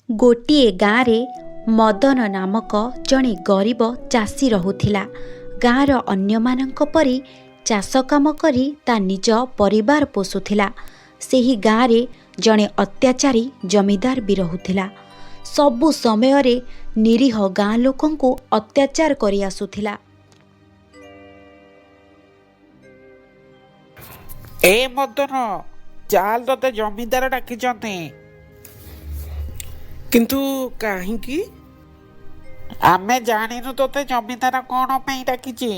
ଗୋଟିଏ ଗାଁରେ ମଦନ ନାମକ ଜଣେ ଗରିବ ଚାଷୀ ରହୁଥିଲା। ଗାଁର ଅନ୍ୟମାନଙ୍କ ପରି ଚାଷ କାମ କରି ତା ନିଜ ପରିବାର ପୋଷୁଥିଲା। ସେହି ଗାଁରେ ଜଣେ ଅତ୍ୟାଚାରୀ ଜମିଦାର ବି ରହୁଥିଲା। ସବୁ ସମୟରେ ନିରୀହ ଗାଁ ଲୋକଙ୍କୁ ଅତ୍ୟାଚାର କରି ଆସୁଥିଲା। ଏ ମଦନ, ଚାଲ ତତେ ଜମିଦାର ଡାକିଛନ୍ତି। କିନ୍ତୁ କାହିଁକି? ଆମେ ଜାଣିନୁ ତତେ ଜମିଦାର କଣ ପାଇଁ ଡାକିଛି।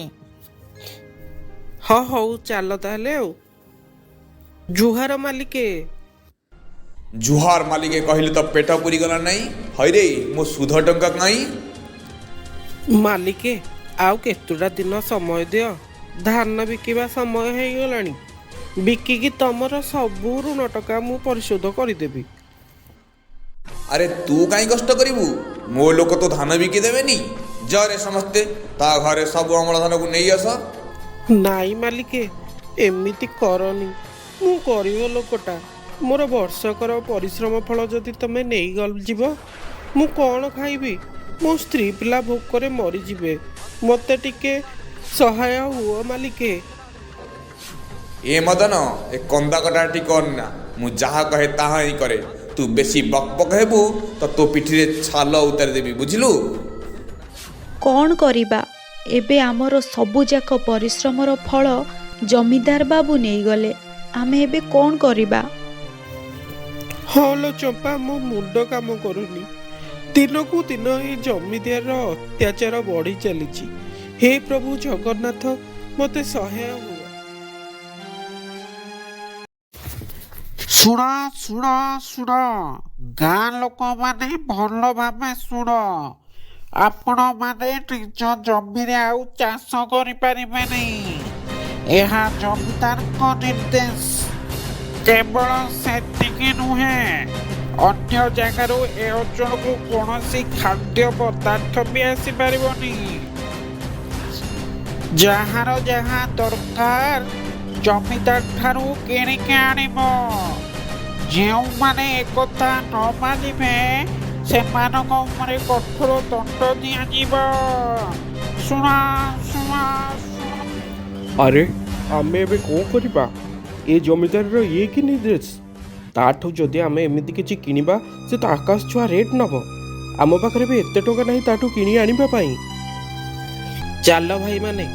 ହଉ ଚାଲ ତାହେଲେ। ଆଉ ଜୁହାର ମାଲିକେ। ଜୁହାର ମାଲିକେ କହିଲେ ତ ପେଟ ପୁରିଗଲା ନାହିଁ। ହଇରେ ମୋ ସୁଧ ଟଙ୍କା କାଇଁ? ମାଲିକେ, ଆଉ କେତୋଟା ଦିନ ସମୟ ଦିଅ। ଧାନ ବିକିବା ସମୟ ହେଇଗଲାଣି। ବିକିକି ତମର ସବୁ ଋଣ ଟଙ୍କା ମୁଁ ପରିଶୋଧ କରିଦେବି। ଆରେ ତୁ କାଇଁ କଷ୍ଟ କରିବୁ? ମୋ ଲୋକ ତ ଧାନ ବିକି ଦେବେନି। ଜରେ ସମସ୍ତେ ତା ଘରେ ସବୁ ଅମଳ ଧାନକୁ ନେଇ ଆସ। ନାଇଁ ମାଲିକେ, ଏମିତି କରନି। ମୁଁ ଗରିବ ଲୋକଟା। ମୋର ବର୍ଷକର ପରିଶ୍ରମ ଫଳ ଯଦି ତମେ ନେଇଯିବ, ମୁଁ କ'ଣ ଖାଇବି? ମୋ ସ୍ତ୍ରୀ ପିଲା ଭୋକରେ ମରିଯିବେ। ମୋତେ ଟିକେ ସହାୟ ହୁଅ ମାଲିକେ। ଏ ମଦନ, ଏ କନ୍ଦା କଟା ଟିକେ କରନା। ମୁଁ ଯାହା କହେ ତାହା ହିଁ କରେ। ତୁ ବେଶୀ ବକବକ ହେବୁ ତ ତୋ ପିଠିରେ ଛାଲ ଉତାରି ଦେବି, ବୁଝିଲୁ? କ'ଣ କରିବା? ଏବେ ଆମର ସବୁଯାକ ପରିଶ୍ରମର ଫଳ ଜମିଦାର ବାବୁ ନେଇଗଲେ। ଆମେ ଏବେ କ'ଣ କରିବା? ହଁ ଲୋ ଚମ୍ପା, ମୋ ମୁଣ୍ଡ କାମ କରୁନି। ଦିନକୁ ଦିନ ଏ ଜମିଦାରର ଅତ୍ୟାଚାର ବଢ଼ି ଚାଲିଛି। ହେ ପ୍ରଭୁ ଜଗନ୍ନାଥ, ମୋତେ ସହାୟ ହୁଅ। ଶୁଣ ଶୁଣ ଶୁଣ, ଗାଁ ଲୋକମାନେ ଭଲ ଭାବେ ଶୁଣ। ଆପଣମାନେ ନିଜ ଜମିରେ ଆଉ ଚାଷ କରିପାରିବେନି। ଏହା ଜମିଦାରଙ୍କ ନିର୍ଦ୍ଦେଶ। କେବଳ ସେତିକି ନୁହେଁ, ଅନ୍ୟ ଜାଗାରୁ ଏ ଅଞ୍ଚଳକୁ କୌଣସି ଖାଦ୍ୟ ପଦାର୍ଥ ବି ଆସିପାରିବନି। ଯାହାର ଯାହା ଦରକାର ଜମିଦାର ଠାରୁ କିଣିକି ଆଣିବ। ଯେଉଁମାନେ ଏକଥା ନ ମାନିବେ ସେମାନଙ୍କ ଉପରେ କଠୋର ଦଣ୍ଡ ଦିଆଯିବ। ଶୁଣ ଶୁଣ ଶୁଣ। ଆରେ ଆମେ ଏବେ କ'ଣ କରିବା? ଏ ଜମିଦାରର ଇଏ କି ନିର୍ଦ୍ଦେଶ? ତାଠୁ ଯଦି ଆମେ ଏମିତି କିଛି କିଣିବା, ସେ ତ ଆକାଶ ଛୁଆ ରେଟ୍ ନେବ। ଆମ ପାଖରେ ବି ଏତେ ଟଙ୍କା ନାହିଁ ତାଠୁ କିଣି ଆଣିବା ପାଇଁ। ଚାଲ ଭାଇମାନେ,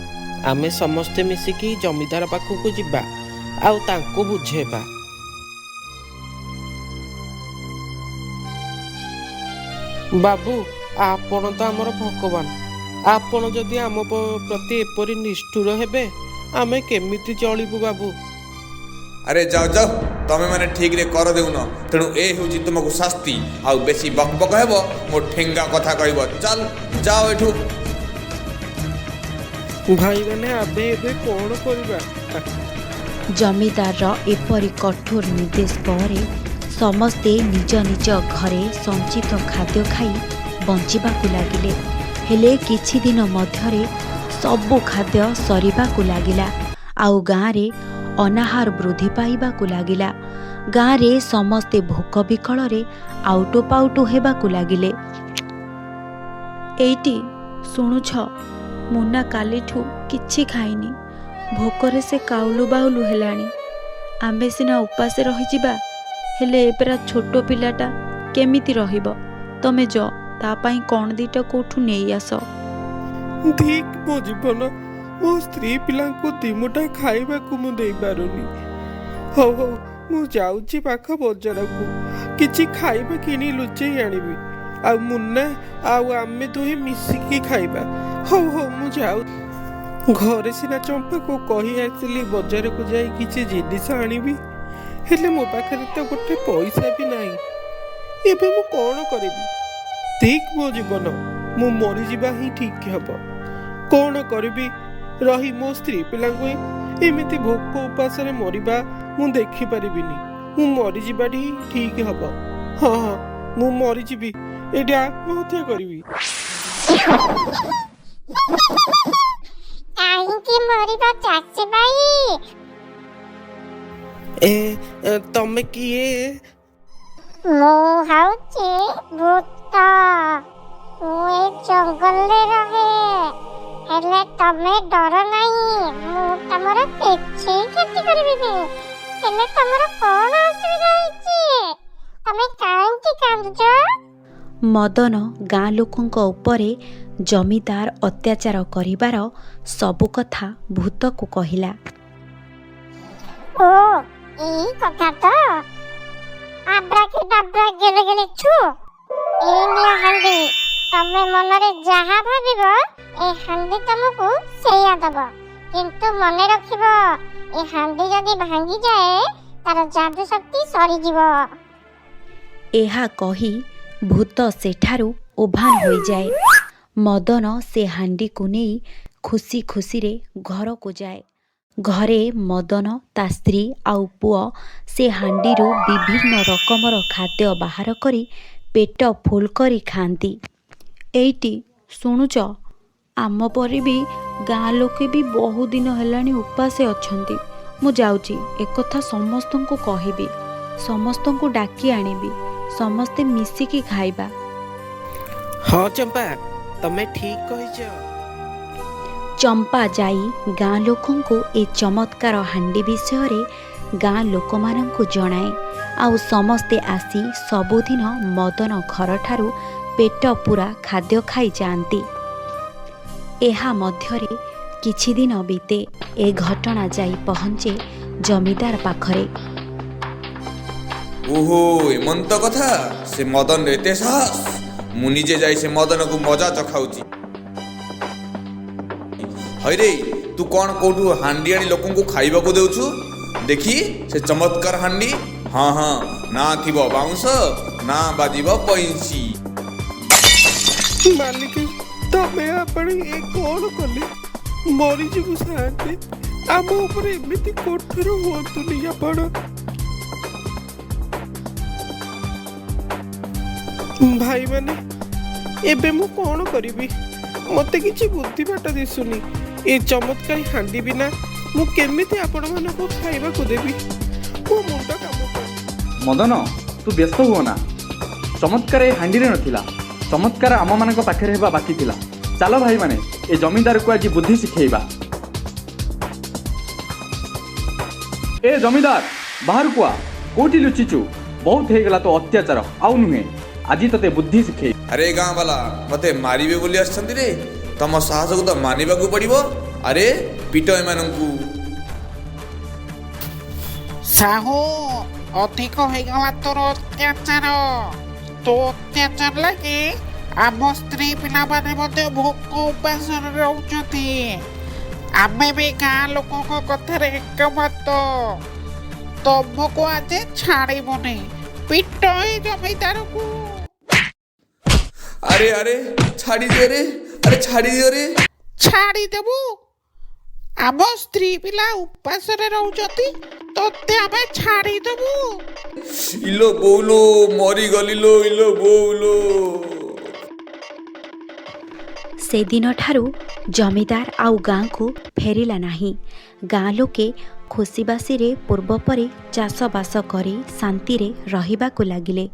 ଆମେ ସମସ୍ତେ ମିଶିକି ଜମିଦାର ପାଖକୁ ଯିବା ଆଉ ତାଙ୍କୁ ବୁଝେଇବା। ବାବୁ, ଆପଣ ତ ଆମର ଭଗବାନ। ଆପଣ ଯଦି ଆମ ପ୍ରତି ଏପରି ନିଷ୍ଠୁର ହେବେ, ଆମେ କେମିତି ଚଳିବୁ ବାବୁ? ଆରେ ଯାଅ ଯାଅ, ତମେ ମାନେ ଠିକରେ କର ଦେଉନ। ତେଣୁ ଏ ହେଉଛି ତୁମକୁ ଶାସ୍ତି। ଆଉ ବେଶୀ ବକବକ ହେବ, ମୋ ଠେଙ୍ଗା କଥା କହିବ। ଚାଲ ଯାଅ ଏଠୁ। ଭାଇମାନେ, ଆମେ ଏବେ କ'ଣ କରିବା? ଜମିଦାରର ଏପରି କଠୋର ନିର୍ଦ୍ଦେଶ ପରେ ସମସ୍ତେ ନିଜ ନିଜ ଘରେ ସଞ୍ଚିତ ଖାଦ୍ୟ ଖାଇ ବଞ୍ଚିବାକୁ ଲାଗିଲେ। ହେଲେ କିଛି ଦିନ ମଧ୍ୟରେ ସବୁ ଖାଦ୍ୟ ସରିବାକୁ ଲାଗିଲା। ଆଉ ଗାଁରେ ଅନାହାର ବୃଦ୍ଧି ପାଇବାକୁ ଲାଗିଲା। ଗାଁରେ ସମସ୍ତେ ଭୋକ ବିକଳରେ ଆଉଟୁ ପାଉଟୁ ହେବାକୁ ଲାଗିଲେ। ଏଇଟି ଶୁଣୁଛ, ମୁନା କାଲିଠୁ କିଛି ଖାଇନି। ଭୋକରେ ସେ କାଉଲୁ ବାଉଲୁ ହେଲାଣି। ଆମେ ସିନା ଉପାସେ ରହିଯିବା, ହେଲେ ଏ ପରା ଛୋଟ ପିଲାଟା କେମିତି ରହିବ? ତମେ ଯାଅ, ତା ପାଇଁ କ'ଣ ଦିଟା କୋଉଠୁ ନେଇ ଆସ। ଠିକ୍ ମୋ ଜୀବନ, ମୋ ସ୍ତ୍ରୀ ପିଲାଙ୍କୁ ଦିମୁଠା ଖାଇବାକୁ ମୁଁ ଦେଇପାରୁନି। ହଉ, ମୁଁ ଯାଉଛି ପାଖ ବଜାରକୁ। କିଛି ଖାଇବା କିଣି ଲୁଚେଇ ଆଣିବି। ଆଉ ମୁନା ଆଉ ଆମେ ଦୁହେଁ ମିଶିକି ଖାଇବା। ହଉ ମୁଁ ଯାଉ। ଘରେ ସିନା ଚମ୍ପାକୁ କହି ଆସିଲି ବଜାରକୁ ଯାଇ କିଛି ଜିନିଷ ଆଣିବି, ହେଲେ ମୋ ପାଖରେ ତ ଗୋଟେ ପଇସା ବି ନାହିଁ। ଏବେ ମୁଁ କ'ଣ କରିବି? ଠିକ୍ ମୋ ଜୀବନ, ମୁଁ ମରିଯିବା ହିଁ ଠିକ୍ ହେବ। କ'ଣ କରିବି? ରହି ମୋ ସ୍ତ୍ରୀ ପିଲାଙ୍କୁ ଏମିତି ଭୋକ ଉପାସରେ ମରିବା ମୁଁ ଦେଖିପାରିବିନି। ମୁଁ ମରିଯିବାଟି ହିଁ ଠିକ୍ ହେବ। ହଁ, ମୁଁ ମରିଯିବି। ଏଇଠି ଆତ୍ମହତ୍ୟା କରିବି। କାହିଁକି ମରିବ ଚାଷୀ ଭାଇ? ତମେ କିଏ? ମୁଁ ହଉଛି ଭୂତ। ମୁଁ ଏ ଜଙ୍ଗଲରେ ରହେ। ହେଲେ ତମେ ଡର ନାହିଁ, ମୁଁ ତମର କିଛି କ୍ଷତି କରିବିନି। ହେଲେ ତମର କଣ ଅସୁବିଧା ହେଇଛି? ତମେ କାହିଁକି କାନ୍ଦୁଛ? ମଦନ ଗାଁ ଲୋକଙ୍କ ଉପରେ ଜମିଦାର ଅତ୍ୟାଚାର କରିବାର ସବୁ କଥା ଭୂତକୁ କହିଲା। ଓ ଏଇ କଥା ତ। ଆବ୍ରାକେଡାବ୍ରା ଗେଲେ ଗେଲେ ଛୁ। ଏଇ ନିଆ ହାଣ୍ଡି। ତମେ ମନରେ ଯାହା ଭାବିବ ଏ ହାଣ୍ଡି ତମକୁ ସେଇଆ ଦବ। କିନ୍ତୁ ମନେ ରଖିବ, ଏ ହାଣ୍ଡି ଯଦି ଭାଙ୍ଗିଯାଏ ତାର ଜାଦୁ ଶକ୍ତି ସରିଯିବ। ଏହା କହି ଭୂତ ସେଠାରୁ ଉଭାନ ହୋଇଯାଏ। ମଦନ ସେ ହାଣ୍ଡିକୁ ନେଇ ଖୁସି ଖୁସିରେ ଘରକୁ ଯାଏ। ଘରେ ମଦନ, ତା ସ୍ତ୍ରୀ ଆଉ ପୁଅ ସେ ହାଣ୍ଡିରୁ ବିଭିନ୍ନ ରକମର ଖାଦ୍ୟ ବାହାର କରି ପେଟ ଫୁଲ କରି ଖାଆନ୍ତି। ଏଇଟି ଶୁଣୁଛ, ଆମ ପରି ବି ଗାଁ ଲୋକେ ବି ବହୁଦିନ ହେଲାଣି ଉପାସେ ଅଛନ୍ତି। ମୁଁ ଯାଉଛି, ଏକଥା ସମସ୍ତଙ୍କୁ କହିବି, ସମସ୍ତଙ୍କୁ ଡାକି ଆଣିବି, ସମସ୍ତେ ମିଶିକି ଖାଇବା। ହଁ ଚମ୍ପା, ତମେ ଠିକ କହିଛ। ଚମ୍ପା ଯାଇ ଗାଁ ଲୋକଙ୍କୁ ଏ ଚମତ୍କାର ହାଣ୍ଡି ବିଷୟରେ ଗାଁ ଲୋକମାନଙ୍କୁ ଜଣାଏ। ଆଉ ସମସ୍ତେ ଆସି ସବୁଦିନ ମଦନ ଘରଠାରୁ ପେଟ ପୂରା ଖାଦ୍ୟ ଖାଇ ଯାଆନ୍ତି। ଏହା ମଧ୍ୟରେ କିଛି ଦିନ ବିତେ। ଏ ଘଟଣା ଯାଇ ପହଞ୍ଚେ ଜମିଦାର ପାଖରେ। ଓହୋ, ଏମନ୍ତ କଥା। ସେ ମଦନର ଏତେ ସାହସ। ମୁଁ ନିଜେ ଯାଇ ସେ ମଦନକୁ ମଜା ଚଖାଉଛି। ହଇରେ, ତୁ କ'ଣ କୋଉଠୁ ହାଣ୍ଡି ଆଣି ଲୋକଙ୍କୁ ଖାଇବାକୁ ଦେଉଛୁ? ଦେଖି ସେ ଚମତ୍କାର ହାଣ୍ଡି। ହଁ ହଁ, ନା ଥିବ ବାଉଁଶ, ନା ବାଜିବ ବଇଁଶୀ। ମାଲିକ, ତମେ ଆପଣ ଏ କ'ଣ କଲେ? ମରିଯିବୁ ସାଥେ। ଆମ ଉପରେ ଏମିତି କଠୋର ହୁଅନ୍ତୁନି ଆପଣ। ଭାଇମାନେ, ଏବେ ମୁଁ କ'ଣ କରିବି? ମୋତେ କିଛି ବୁଦ୍ଧି ବାଟ ଦିଶୁନି। ଏ ଚମତ୍କାରୀ ହାଣ୍ଡି ବିନା ମୁଁ କେମିତି ଆପଣମାନଙ୍କୁ ଖାଇବାକୁ ଦେବି? ମୋ ମୁଣ୍ଡ କାମ କରେ। ମଦନ, ତୁ ବ୍ୟସ୍ତ ହୁଅ ନା। ଚମତ୍କାର ଏ ହାଣ୍ଡିରେ ନଥିଲା, ଚମତ୍କାର ଆମମାନଙ୍କ ପାଖରେ ହେବା ବାକି ଥିଲା। ଚାଲ ଭାଇମାନେ, ଏ ଜମିଦାରକୁ ଆଜି ବୁଦ୍ଧି ଶିଖେଇବା। ଏ ଜମିଦାର, ବାହାରକୁ ଆ। କୋଉଠି ଲୁଚିଛୁ? ବହୁତ ହେଇଗଲା ତ ଅତ୍ୟାଚାର, ଆଉ ନୁହେଁ। ଆଜି ତତେ ବୁଦ୍ଧି ଶିଖେଇ। ଆରେ ଗାଁ ବାଲା, ମତେ ମାରିବେ ବୋଲି ଆସିଛନ୍ତି ରେ। ତମ ସାହସକୁ ତ ମାନିବାକୁ ପଡ଼ିବ। ଆରେ ପିଟ ଏମାନଙ୍କୁ। ସାହୁ, ଅଧିକ ହେଇଗଲା ତୋର ଅତ୍ୟାଚାର। ତୋ ଅତ୍ୟାଚାର ଲାଗି ଆମ ସ୍ତ୍ରୀ ପିଲାମାନେ ମଧ୍ୟ ଭୋକ ଉପାସରେ ରହୁଛନ୍ତି। ଆମେ ବି ଗାଁ ଲୋକଙ୍କ କଥାରେ ଏକମତ। ତମକୁ ଆଜି ଛାଡ଼ିବୁନି। ପିଟ ଏ ଜମିଦାରକୁ। ଆରେ ଆରେ ଛାଡ଼ି ଦିଅ ରେ। ଆରେ ଛାଡ଼ି ଦିଅ ରେ। ଛାଡ଼ିଦେବୁ? ଆମ ସ୍ତ୍ରୀ ପିଲା ଉପାସରେ ରହୁଛନ୍ତି, ତୋତେ ଆମେ ଛାଡ଼ିଦେବୁ? ଇଲୋ ବୋଉଲୋ, ମରିଗଲିଲୋ ଇଲୋ ବୋଉଲୋ। ସେଦିନଠାରୁ ଜମିଦାର ଆଉ ଗାଁକୁ ଫେରିଲା ନାହିଁ। ଗାଁ ଲୋକେ ଖୁସିବାସିରେ ପୂର୍ବ ପରି ଚାଷବାସ କରି ଶାନ୍ତିରେ ରହିବାକୁ ଲାଗିଲେ।